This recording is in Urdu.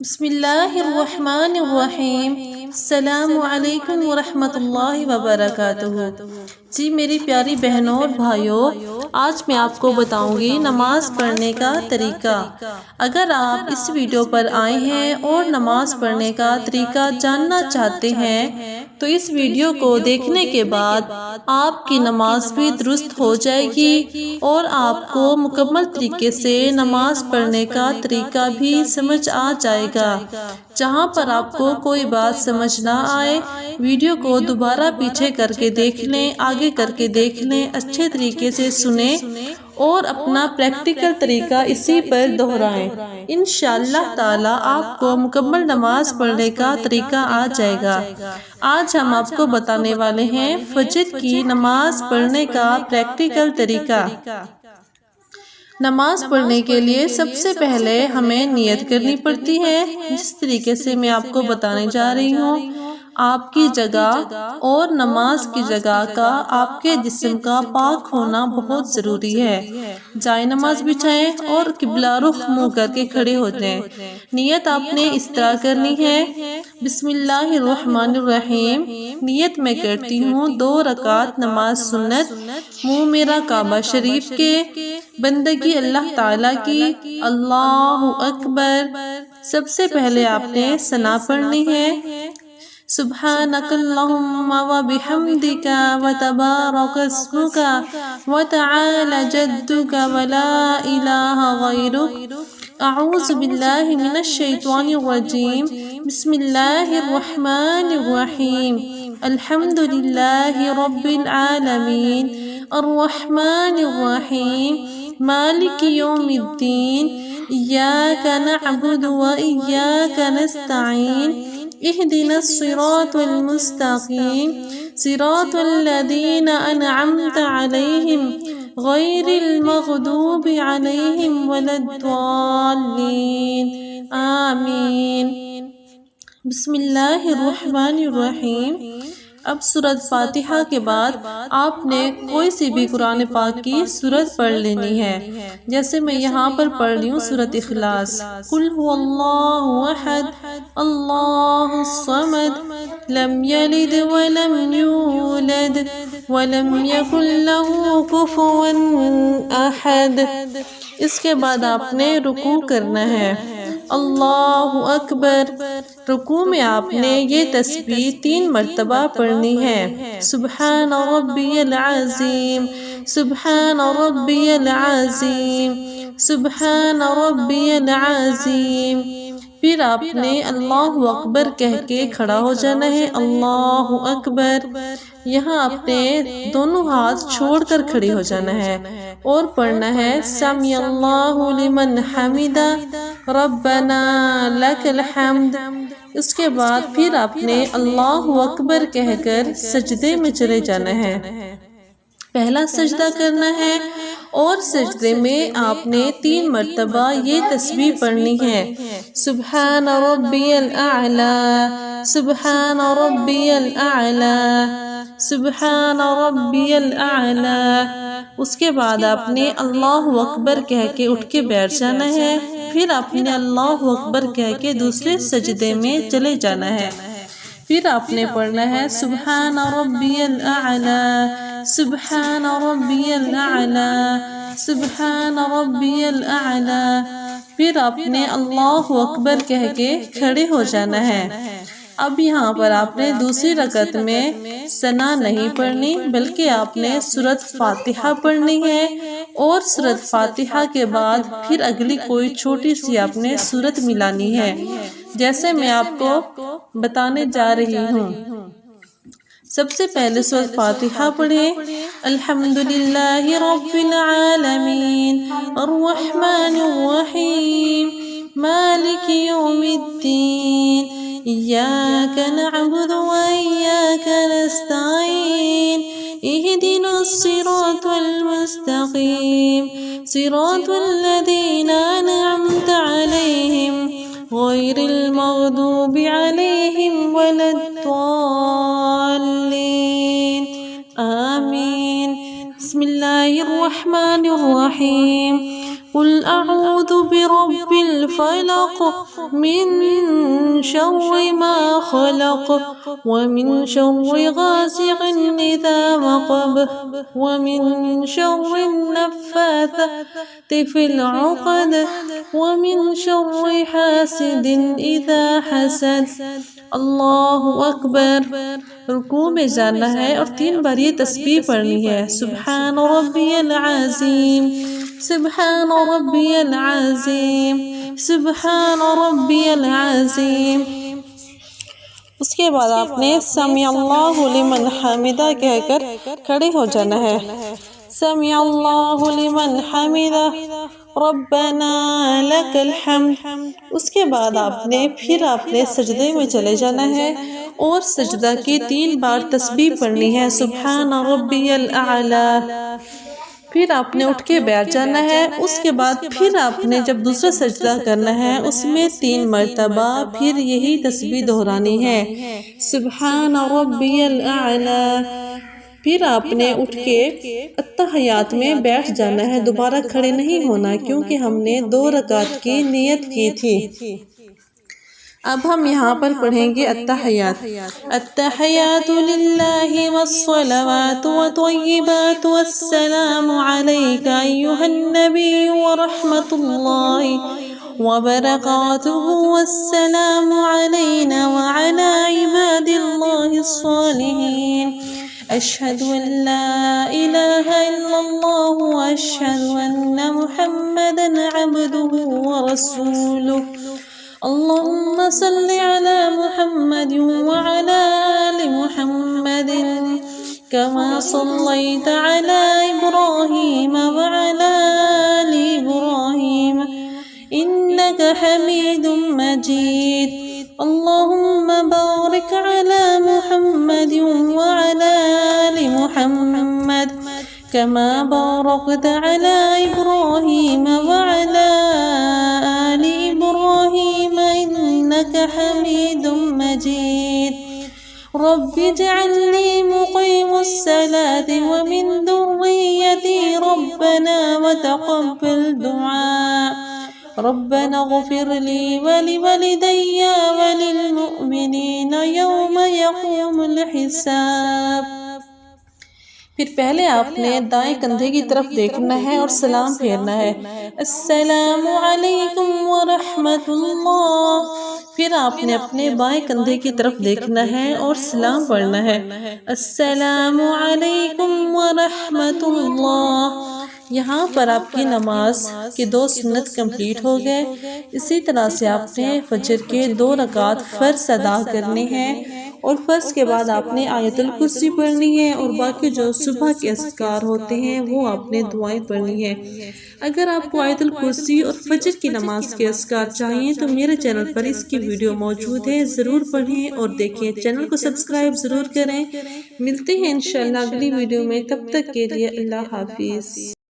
بسم اللہ الرحمن الرحیم۔ السلام علیکم ورحمۃ اللہ وبرکاتہ۔ جی میری پیاری بہنوں اور بھائیوں، آج میں آپ کو بتاؤں گی نماز پڑھنے کا طریقہ۔ اگر آپ اس ویڈیو پر آئے ہیں اور نماز پڑھنے کا طریقہ جاننا چاہتے ہیں تو اس ویڈیو کو دیکھنے کے بعد آپ کی نماز بھی درست ہو جائے گی اور آپ کو مکمل طریقے سے نماز پڑھنے کا طریقہ بھی سمجھ آ جائے گا۔ جہاں پر آپ کو کوئی بات سمجھ نہ آئے، ویڈیو کو دوبارہ پیچھے کر کے دیکھ لیں، آگے کر کے دیکھ لیں، اچھے طریقے سے سنیں اور اپنا پریکٹیکل طریقہ اسی پر دہرائیں۔ انشاءاللہ تعالی آپ کو مکمل نماز پڑھنے کا طریقہ آ جائے گا۔ آج ہم آپ کو بتانے والے ہیں فجر کی نماز پڑھنے کا پریکٹیکل طریقہ۔ نماز پڑھنے کے لیے سب سے پہلے ہمیں نیت کرنی پڑتی ہے۔ جس طریقے سے میں آپ کو بتانے جا رہی ہوں، آپ کی جگہ اور نماز کی جگہ کا، آپ کے جسم کا پاک ہونا بہت ضروری ہے۔ جائے نماز بچھائیں اور قبلہ رخ منہ کر کے کھڑے ہو جائیں۔ نیت آپ نے اس طرح کرنی ہے: بسم اللہ الرحمن الرحیم۔ نیت میں کرتی ہوں 2 رکعت نماز سنت، منہ میرا کعبہ شریف کے، بندگی اللہ تعالیٰ کی، اللہ اکبر۔ سب سے پہلے آپ نے ثنا پڑھنی ہے: سبحانک اللہم و بحمدک و تبارک اسمک و تعالی جدک و لا الہ غیرک، اعوذ باللہ من الشیطان الرجیم، بسم اللہ الرحمن الرحیم، الحمدللہ رب العالمین، الرحمن الرحیم، مالک یوم الدین، ایاک نعبد و ایاک نستعین، اہدنا الصراط المستقیم، صراط الذین انعمت علیہم غیر المغضوب علیہم ولا الضالین، آمین۔ بسم اللہ الرحمن الرحیم۔ اب سورۃ فاتحہ کے بعد آپ نے کوئی سی بھی قرآن پاک کی سورت پڑھ لینی ہے۔ جیسے میں یہاں پر پڑھ رہی ہوں سورۃ اخلاص: قل هو اللہ احد اللہ الصمد لم یلد ولم یولد ولم یکن لہ کفوا احد۔ اس کے بعد آپ نے رکوع کرنا ہے: اللہ اکبر۔ رکوع میں آپ نے یہ تسبیح 3 مرتبہ پڑھنی ہے: سبحان ربی العظیم، سبحان ربی العظیم، سبحان ربی العظیم۔ پھر آپ نے اللہ اکبر کہہ کے کھڑا ہو جانا ہے: اللہ اکبر۔ یہاں آپ نے دونوں ہاتھ چھوڑ کر کھڑی ہو جانا ہے اور پڑھنا ہے: سمیع اللہ لمن حمدہ، ربنا لک الحمد۔ اس کے بعد پھر آپ نے اللہ اکبر کہہ کر سجدے میں چلے جانا ہے۔ پہلا سجدہ کرنا ہے اور سجدے میں آپ نے 3 مرتبہ یہ تسبیح پڑھنی ہے: سبحان ربی الاعلی، سبحان ربی الاعلی، سبحان ربی الاعلی۔ اس کے بعد آپ نے اللہ اکبر کہہ کے اٹھ کے بیٹھ جانا ہے۔ پھر آپ نے اللہ اکبر کہہ کے دوسرے سجدے میں چلے جانا ہے۔ پھر آپ نے پڑھنا ہے: سبحان ربی الاعلی، سبحان ربی الاعلی، سبحان ربی الاعلی۔ پھر آپ نے اللہ اکبر کہہ کے کھڑے ہو جانا ہے۔ اب یہاں پر آپ نے دوسری رکعت میں ثنا نہیں پڑھنی، بلکہ آپ نے سورۃ فاتحہ پڑھنی ہے اور سورۃ فاتحہ کے بعد پھر اگلی کوئی چھوٹی سی آپ نے سورت ملانی ہے، جیسے میں آپ کو بتانے جا رہی ہوں۔ سب سے پہلے سورۃ فاتحہ پڑھیں: الحمدللہ رب العالمین، الرحمن الرحیم، مالک یوم الدین، ایاک نعبد و ایاک نستعین، اہدنا الصراط المستقیم، صراط الذین انعمت علیہم غیر المغضوب علیہم ولا الضالین، آمین۔ بسم اللہ الرحمن الرحیم۔ قل اعوذ برب الفلق من شر ما خلق ومن شر غاسق اذا وقب ومن شر النفاثات في العقد ومن شر حاسد اذا حسد۔ اللہ اکبر۔ رکوع میں جانا ہے اور 3 بار یہ تسبیح پڑھنی ہے، سبحان ربی العظیم، سبحان ربی العظیم، سبحان ربی العظیم۔ اس کے بعد آپ نے سمیع اللہ لمن حمدہ کہہ کر کھڑے ہو جانا ہے، سمیع اللہ لمن حمدہ ربنا لک الحمد۔ اس کے بعد آپ نے سجدے میں چلے جانا ہے اور سجدہ کی 3 بار تسبیح پڑھنی ہے، سبحان ربی الاعلی۔ پھر آپ نے اٹھ کے بیٹھ جانا ہے۔ اس کے بعد پھر آپ نے جب دوسرا سجدہ کرنا ہے اس میں 3 مرتبہ پھر یہی تسبیح دہرانی ہے، سبحان ربی الاعلی۔ پھر آپ نے اٹھ کے اتحیات میں بیٹھ جانا ہے، دوبارہ کھڑے نہیں ہونا کیونکہ ہم نے 2 رکعت کی نیت کی تھی۔ اب ہم یہاں پر پڑھیں گے التحیات۔ التحیات للہ والصلوات والطیبات والسلام علیک ایہا النبی ورحمت اللہ وبرکاتہ والسلام علینا وعلی عباد اللہ الصالحین۔ اشہد ان لا الہ الا اللہ واشہد ان محمدا عبدہ ورسولہ۔ اللہم صل علی محمد وعلی آل محمد کما صلیت علی ابراہیم وعلی آل ابراہیم انک حمید مجید۔ اللہم بارک علی محمد وعلی آل محمد کما بارکت علی ابراہیم وعلی آل ابراہیم انک حمید مجید۔ رب اجعلنی مقیم الصلاة ومن ذریتی ربنا وتقبل دعاء۔ ربنا اغفر لی ولوالدی وللمؤمنین یوم یقوم الحساب۔ پھر پہلے آپ نے دائیں کندھے کی طرف دیکھنا ہے اور سلام پھیرنا ہے، السلام علیکم ورحمت اللہ۔ پھر آپ نے اپنے بائیں کندھے کی طرف دیکھنا ہے اور سلام پڑھنا ہے، السلام علیکم ورحمت اللہ۔ یہاں پر آپ کی نماز کے 2 سنت کمپلیٹ ہو گئے۔ اسی طرح سے آپ نے فجر کے 2 رکعت فرض ادا کرنے ہیں اور فرض کے بعد آپ نے آیت الکرسی پڑھنی ہے اور باقی جو صبح کے اذکار ہوتے ہیں وہ آپ نے دعائیں پڑھنی ہے۔ اگر آپ کو آیت الکرسی اور فجر کی نماز کے اذکار چاہیے تو میرے چینل پر اس کی ویڈیو موجود ہے، ضرور پڑھیں اور دیکھیں۔ چینل کو سبسکرائب ضرور کریں۔ ملتے ہیں انشاءاللہ اگلی ویڈیو میں، تب تک کے لیے اللہ حافظ۔